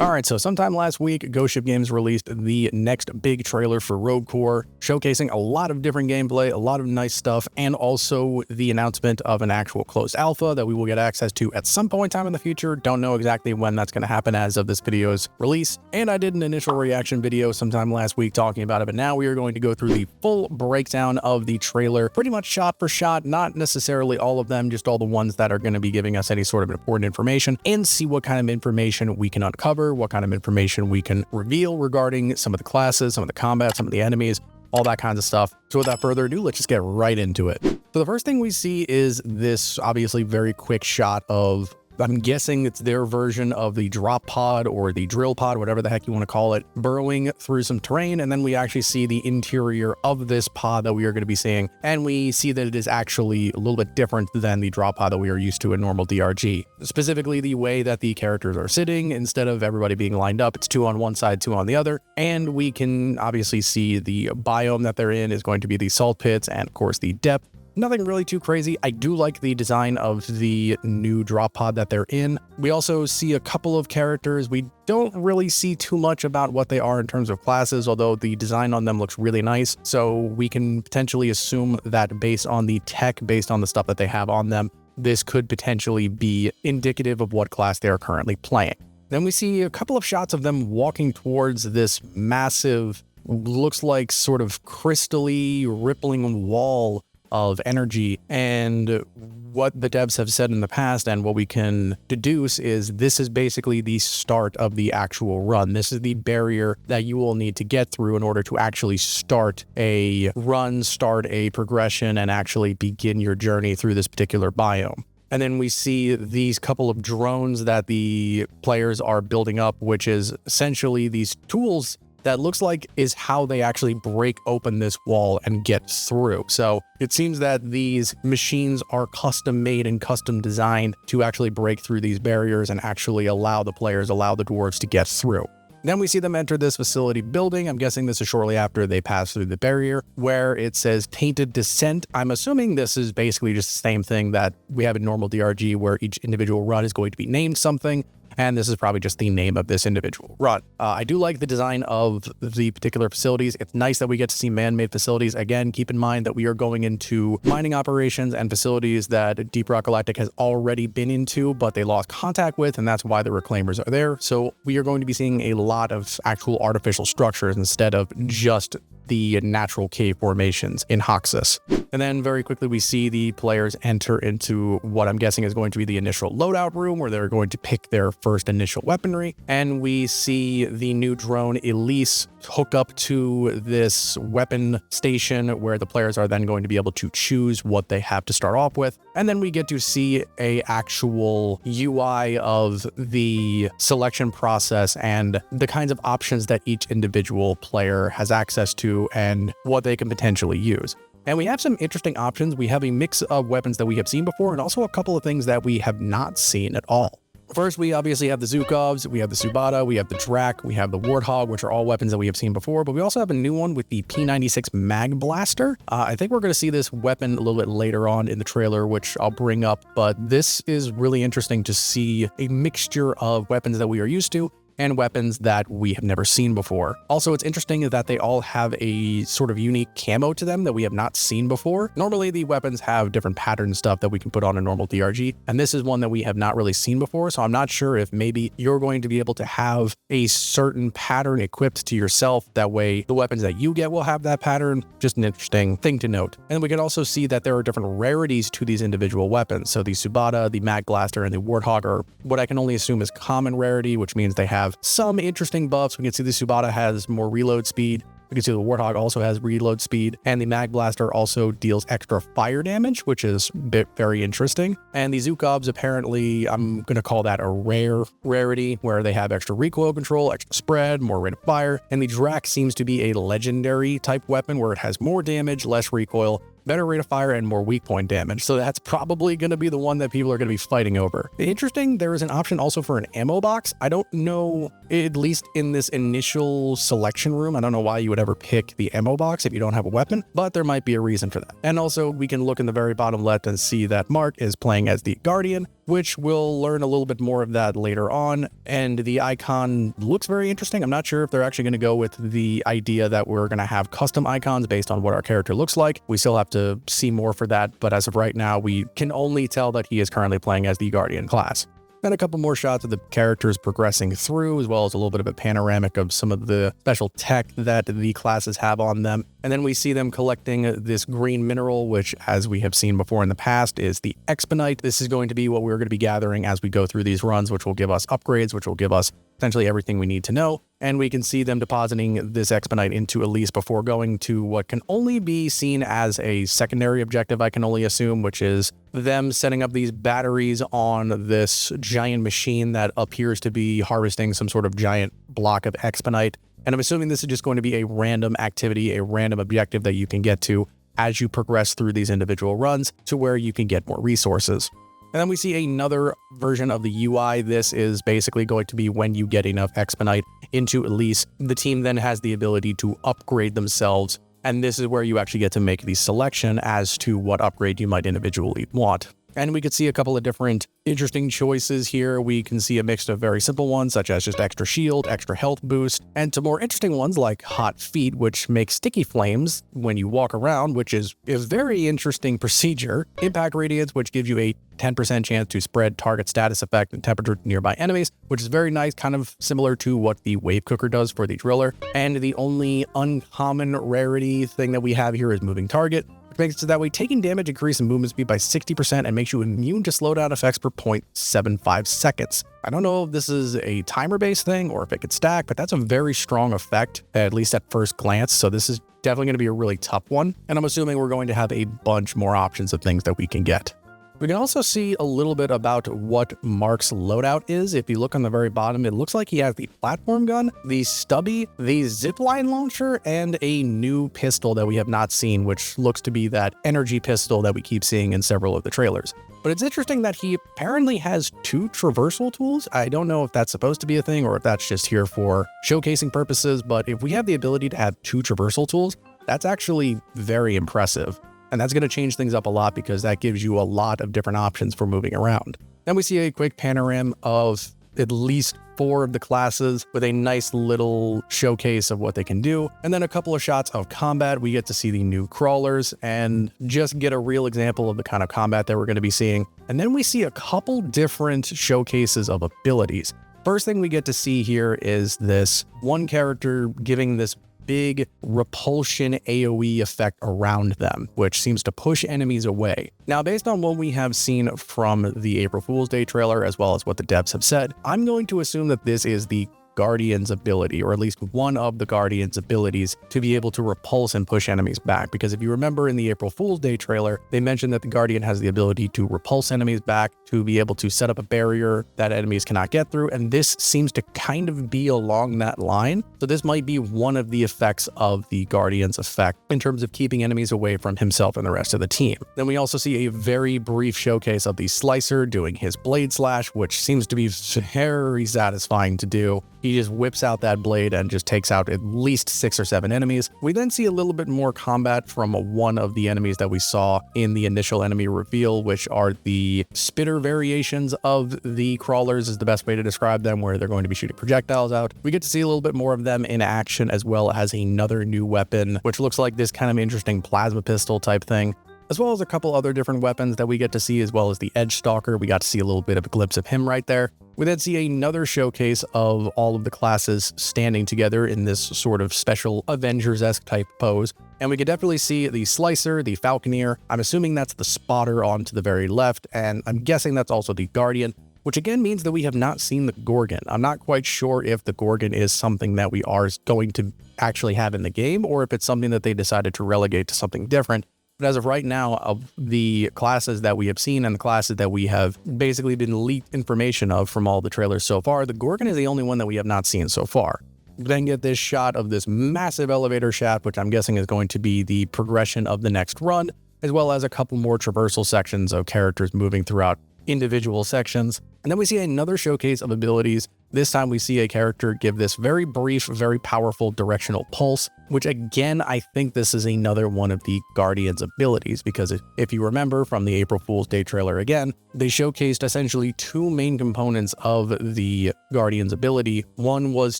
Alright, so sometime last week, Ghost Ship Games released the next big trailer for Rogue Core, showcasing a lot of different gameplay, a lot of nice stuff, and also the announcement of an actual closed alpha that we will get access to at some point in time in the future. Don't know exactly when that's going to happen as of this video's release. And I did an initial reaction video sometime last week talking about it, but now we are going to go through the full breakdown of the trailer, pretty much shot for shot, not necessarily all of them, just all the ones that are going to be giving us any sort of important information, and see what kind of information we can uncover, what kind of information we can reveal regarding some of the classes, some of the combat, some of the enemies, all that kinds of stuff. So without further ado, let's just get right into it. So the first thing we see is this obviously very quick shot of, I'm guessing it's their version of the drop pod or the drill pod, whatever the heck you want to call it, burrowing through some terrain. And then we actually see the interior of this pod that we are going to be seeing. And we see that it is actually a little bit different than the drop pod that we are used to in normal DRG. Specifically, the way that the characters are sitting, instead of everybody being lined up, it's 2 on one side, 2 on the other. And we can obviously see the biome that they're in is going to be the salt pits and of course the depth. Nothing really too crazy. I do like the design of the new drop pod that they're in. We also see a couple of characters. We don't really see too much about what they are in terms of classes, although the design on them looks really nice. So we can potentially assume that based on the tech, based on the stuff that they have on them, this could potentially be indicative of what class they are currently playing. Then we see a couple of shots of them walking towards this massive, looks like sort of crystally rippling wall of energy. And what the devs have said in the past and what we can deduce is this is basically the start of the actual run. This is the barrier that you will need to get through in order to actually start a run, start a progression, and actually begin your journey through this particular biome. And then we see these couple of drones that the players are building up, which is essentially these tools that looks like is how they actually break open this wall and get through. So it seems that these machines are custom made and custom designed to actually break through these barriers and actually allow the players, allow the dwarves to get through. Then we see them enter this facility building. I'm guessing this is shortly after they pass through the barrier where it says Tainted Descent. I'm assuming this is basically just the same thing that we have in normal DRG where each individual run is going to be named something. And this is probably just the name of this individual run. I do like the design of the particular facilities. It's nice that we get to see man-made facilities. Again, keep in mind that we are going into mining operations and facilities that DeepRockGalactic has already been into, but they lost contact with, and that's why the reclaimers are there. So we are going to be seeing a lot of actual artificial structures instead of just the natural cave formations in Hoxus. And then very quickly we see the players enter into what I'm guessing is going to be the initial loadout room where they're going to pick their first initial weaponry. And we see the new drone Elise hook up to this weapon station where the players are then going to be able to choose what they have to start off with. And then we get to see a actual UI of the selection process and the kinds of options that each individual player has access to and what they can potentially use. And we have some interesting options. We have a mix of weapons that we have seen before and also a couple of things that we have not seen at all. First, we obviously have the Zukovs, we have the Subata, we have the Drak, we have the Warthog, which are all weapons that we have seen before, but we also have a new one with the P96 Mag Blaster. I think we're going to see this weapon a little bit later on in the trailer, which I'll bring up, but this is really interesting to see a mixture of weapons that we are used to and weapons that we have never seen before. Also, it's interesting that they all have a sort of unique camo to them that we have not seen before. Normally, the weapons have different pattern stuff that we can put on a normal DRG, and this is one that we have not really seen before, so I'm not sure if maybe you're going to be able to have a certain pattern equipped to yourself. That way, the weapons that you get will have that pattern. Just an interesting thing to note. And we can also see that there are different rarities to these individual weapons. So the Subata, the Mag Blaster, and the Warthog are what I can only assume is common rarity, which means they have some interesting buffs. We can see the Subata has more reload speed. We can see the Warthog also has reload speed, and the Mag Blaster also deals extra fire damage, which is very interesting. And the Zukovs, apparently, I'm going to call that a rare rarity, where they have extra recoil control, extra spread, more rate of fire. And the Drak seems to be a legendary type weapon, where it has more damage, less recoil, better rate of fire, and more weak point damage. So that's probably going to be the one that people are going to be fighting over. Interesting, there is an option also for an ammo box. I don't know, at least in this initial selection room, I don't know why you would ever pick the ammo box if you don't have a weapon, but there might be a reason for that. And also, we can look in the very bottom left and see that Mark is playing as the Guardian, which we'll learn a little bit more of that later on. And the icon looks very interesting. I'm not sure if they're actually going to go with the idea that we're going to have custom icons based on what our character looks like. We still have to see more for that, but as of right now, we can only tell that he is currently playing as the Guardian class. Then a couple more shots of the characters progressing through, as well as a little bit of a panoramic of some of the special tech that the classes have on them. And then we see them collecting this green mineral, which, as we have seen before in the past, is the Exponite. This is going to be what we're going to be gathering as we go through these runs, which will give us upgrades, which will give us essentially everything we need to know. And we can see them depositing this Exponite into Elise before going to what can only be seen as a secondary objective, I can only assume, which is them setting up these batteries on this giant machine that appears to be harvesting some sort of giant block of Exponite. And I'm assuming this is just going to be a random activity, a random objective that you can get to as you progress through these individual runs to where you can get more resources. And then we see another version of the UI. This is basically going to be when you get enough Exponite into Elise, the team then has the ability to upgrade themselves. And this is where you actually get to make the selection as to what upgrade you might individually want. And we could see a couple of different interesting choices here. We can see a mix of very simple ones, such as just extra shield, extra health boost, and to more interesting ones like hot feet, which make sticky flames when you walk around, which is a very interesting procedure. Impact radiance, which gives you a 10% chance to spread target status effect and temperature to nearby enemies, which is very nice, kind of similar to what the wave cooker does for the driller. And the only uncommon rarity thing that we have here is moving target, which makes it so that way taking damage increases movement speed by 60% and makes you immune to slowdown effects per 0.75 seconds. I don't know if this is a timer-based thing or if it could stack, but that's a very strong effect, at least at first glance. So this is definitely going to be a really tough one. And I'm assuming we're going to have a bunch more options of things that we can get. We can also see a little bit about what Mark's loadout is. If you look on the very bottom, it looks like he has the platform gun, the stubby, the zipline launcher, and a new pistol that we have not seen, which looks to be that energy pistol that we keep seeing in several of the trailers. But it's interesting that he apparently has 2 traversal tools. I don't know if that's supposed to be a thing or if that's just here for showcasing purposes, but if we have the ability to have 2 traversal tools, that's actually very impressive. And that's going to change things up a lot because that gives you a lot of different options for moving around. Then we see a quick panorama of at least 4 of the classes with a nice little showcase of what they can do. And then a couple of shots of combat. We get to see the new crawlers and just get a real example of the kind of combat that we're going to be seeing. And then we see a couple different showcases of abilities. First thing we get to see here is this one character giving this big repulsion AoE effect around them, which seems to push enemies away. Now, based on what we have seen from the April Fool's Day trailer, as well as what the devs have said, I'm going to assume that this is the Guardian's ability, or at least one of the Guardian's abilities, to be able to repulse and push enemies back. Because if you remember in the April Fool's Day trailer, they mentioned that the Guardian has the ability to repulse enemies back, to be able to set up a barrier that enemies cannot get through, and this seems to kind of be along that line. So this might be one of the effects of the Guardian's effect in terms of keeping enemies away from himself and the rest of the team. Then we also see a very brief showcase of the Slicer doing his blade slash, which seems to be very satisfying to do. He just whips out that blade and just takes out at least 6 or 7 enemies. We then see a little bit more combat from one of the enemies that we saw in the initial enemy reveal, which are the spitter variations of the crawlers is the best way to describe them, where they're going to be shooting projectiles out. We get to see a little bit more of them in action, as well as another new weapon, which looks like this kind of interesting plasma pistol type thing, as well as a couple other different weapons that we get to see, as well as the Edge Stalker. We got to see a little bit of a glimpse of him right there. We then see another showcase of all of the classes standing together in this sort of special Avengers-esque type pose. And we could definitely see the Slicer, the Falconeer. I'm assuming that's the Spotter on to the very left, and I'm guessing that's also the Guardian, which again means that we have not seen the Gorgon. I'm not quite sure if the Gorgon is something that we are going to actually have in the game, or if it's something that they decided to relegate to something different. But as of right now, of the classes that we have seen and the classes that we have basically been leaked information of from all the trailers so far, the Gorgon is the only one that we have not seen so far. We then get this shot of this massive elevator shaft, which I'm guessing is going to be the progression of the next run, as well as a couple more traversal sections of characters moving throughout individual sections. And then we see another showcase of abilities. This time we see a character give this very brief, very powerful directional pulse, which again, I think this is another one of the Guardians abilities, because if you remember from the April Fool's Day trailer again, they showcased essentially two main components of the Guardians ability. One was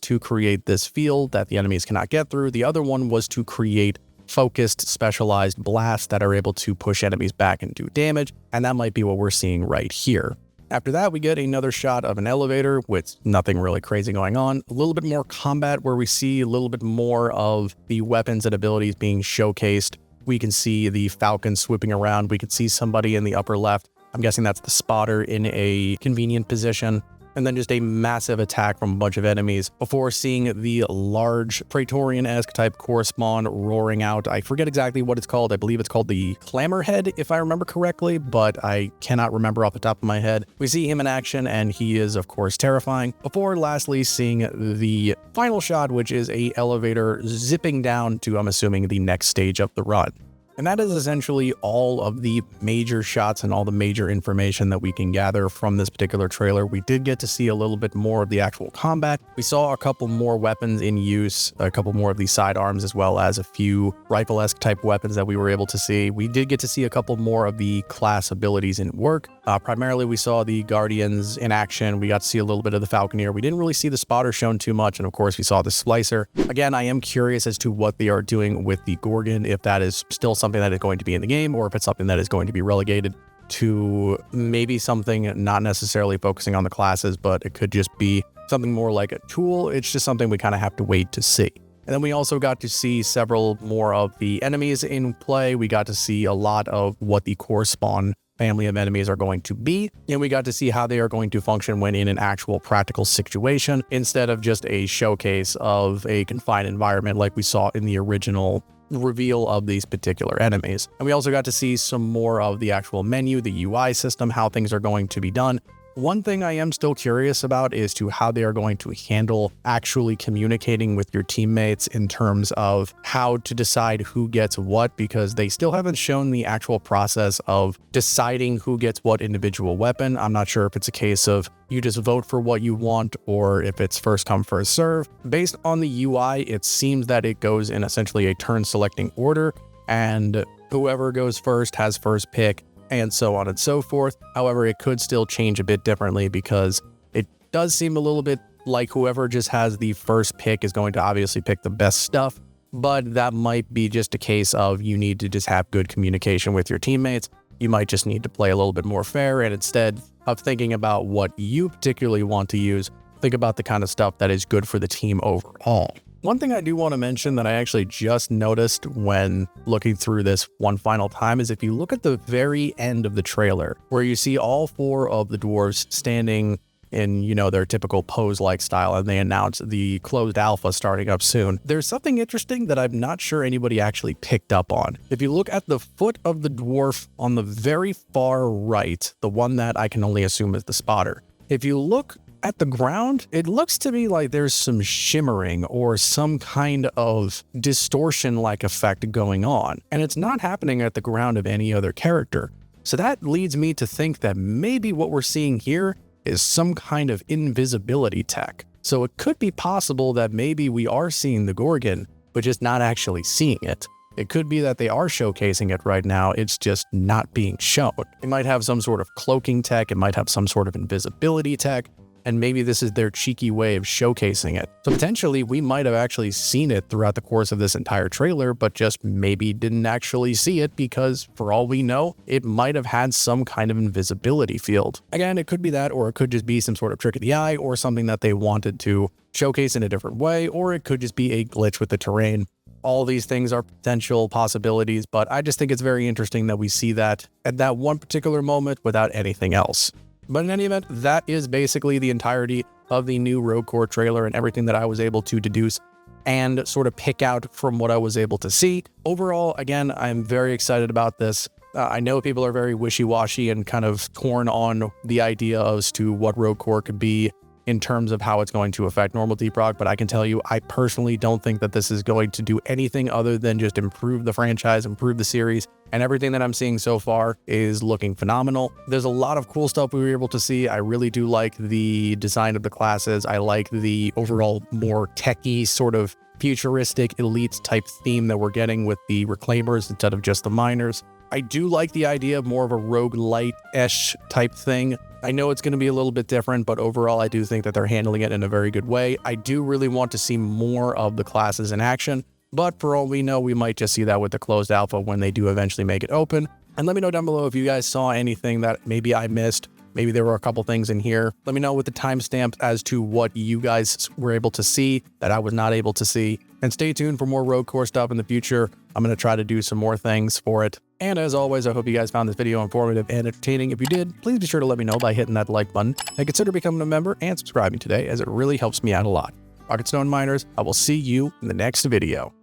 to create this field that the enemies cannot get through. The other one was to create focused, specialized blasts that are able to push enemies back and do damage, and that might be what we're seeing right here. After that, we get another shot of an elevator with nothing really crazy going on. A little bit more combat where we see a little bit more of the weapons and abilities being showcased. We can see the Falcon swooping around. We can see somebody in the upper left. I'm guessing that's the spotter in a convenient position. And then just a massive attack from a bunch of enemies before seeing the large Praetorian-esque type core spawn roaring out. I forget exactly what it's called. I believe it's called the Clamorhead, if I remember correctly, but I cannot remember off the top of my head. We see him in action, and he is, of course, terrifying. Before lastly seeing the final shot, which is a elevator zipping down to, I'm assuming, the next stage of the run. And that is essentially all of the major shots and all the major information that we can gather from this particular trailer. We did get to see a little bit more of the actual combat. We saw a couple more weapons in use, a couple more of these sidearms, as well as a few rifle-esque type weapons that we were able to see. We did get to see a couple more of the class abilities in work. Primarily, we saw the Guardians in action. We got to see a little bit of the Falconeer. We didn't really see the spotter shown too much. And of course, we saw the Slicer. Again, I am curious as to what they are doing with the Gorgon, if that is still something that is going to be in the game, or if it's something that is going to be relegated to maybe something not necessarily focusing on the classes, but it could just be something more like a tool. It's just something we kind of have to wait to see. And then we also got to see several more of the enemies in play. We got to see a lot of what the core spawn family of enemies are going to be, and we got to see how they are going to function when in an actual practical situation, instead of just a showcase of a confined environment like we saw in the original reveal of these particular enemies. And we also got to see some more of the actual menu, the UI system, how things are going to be done. One thing I am still curious about is to how they are going to handle actually communicating with your teammates in terms of how to decide who gets what, because they still haven't shown the actual process of deciding who gets what individual weapon. I'm not sure if it's a case of you just vote for what you want or if it's first come, first serve. Based on the UI, it seems that it goes in essentially a turn selecting order, and whoever goes first has first pick, and so on and so forth. However, it could still change a bit differently because it does seem a little bit like whoever just has the first pick is going to obviously pick the best stuff, but that might be just a case of you need to just have good communication with your teammates. You might just need to play a little bit more fair, and instead of thinking about what you particularly want to use, think about the kind of stuff that is good for the team overall. One thing I do want to mention that I actually just noticed when looking through this one final time is if you look at the very end of the trailer, where you see all four of the dwarves standing in, you know, their typical pose-like style, and they announce the closed alpha starting up soon. There's something interesting that I'm not sure anybody actually picked up on. If you look at the foot of the dwarf on the very far right, the one that I can only assume is the spotter, if you look at the ground, it looks to me like there's some shimmering or some kind of distortion-like effect going on, and it's not happening at the ground of any other character. So that leads me to think that maybe what we're seeing here is some kind of invisibility tech. So it could be possible that maybe we are seeing the Gorgon, but just not actually seeing it. It could be that they are showcasing it right now, it's just not being shown. It might have some sort of cloaking tech, it might have some sort of invisibility tech, and maybe this is their cheeky way of showcasing it. So potentially we might have actually seen it throughout the course of this entire trailer, but just maybe didn't actually see it because for all we know, it might have had some kind of invisibility field. Again, it could be that, or it could just be some sort of trick of the eye or something that they wanted to showcase in a different way, or it could just be a glitch with the terrain. All these things are potential possibilities, but I just think it's very interesting that we see that at that one particular moment without anything else. But in any event, that is basically the entirety of the new Rogue Core trailer and everything that I was able to deduce and sort of pick out from what I was able to see. Overall, again, I'm very excited about this. I know people are very wishy-washy and kind of torn on the idea as to what Rogue Core could be in terms of how it's going to affect normal DeepRock, but I can tell you, I personally don't think that this is going to do anything other than just improve the franchise, improve the series, and everything that I'm seeing so far is looking phenomenal. There's a lot of cool stuff we were able to see. I really do like the design of the classes. I like the overall more techie sort of futuristic elites type theme that we're getting with the reclaimers instead of just the miners. I do like the idea of more of a roguelite-ish type thing. I know it's going to be a little bit different, but overall I do think that they're handling it in a very good way. I do really want to see more of the classes in action, but for all we know, we might just see that with the closed alpha when they do eventually make it open. And let me know down below if you guys saw anything that maybe I missed. Maybe there were a couple things in here. Let me know with the timestamps as to what you guys were able to see that I was not able to see. And stay tuned for more Road Core stuff in the future. I'm going to try to do some more things for it. And as always, I hope you guys found this video informative and entertaining. If you did, please be sure to let me know by hitting that like button and consider becoming a member and subscribing today, as it really helps me out a lot. Rocket Stone Miners, I will see you in the next video.